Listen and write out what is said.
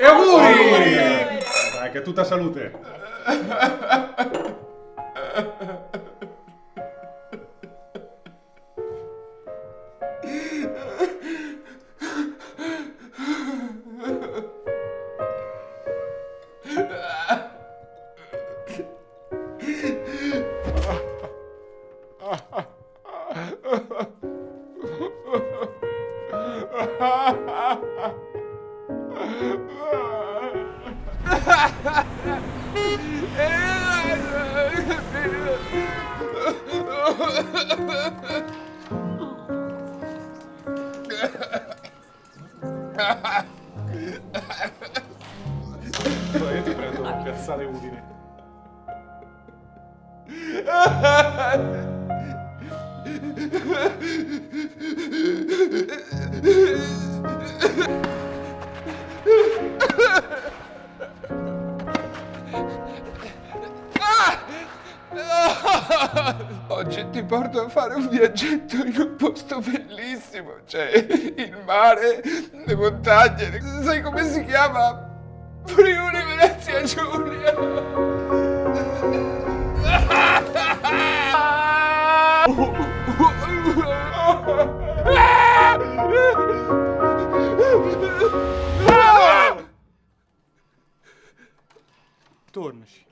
E auguri! Dai, che tutta salute. Io ti prendo Piazzale Udine. Oggi ti porto a fare un viaggetto in un posto bellissimo. C'è il mare, le montagne. Sai come si chiama? Friuli Venezia Giulia. Tornaci.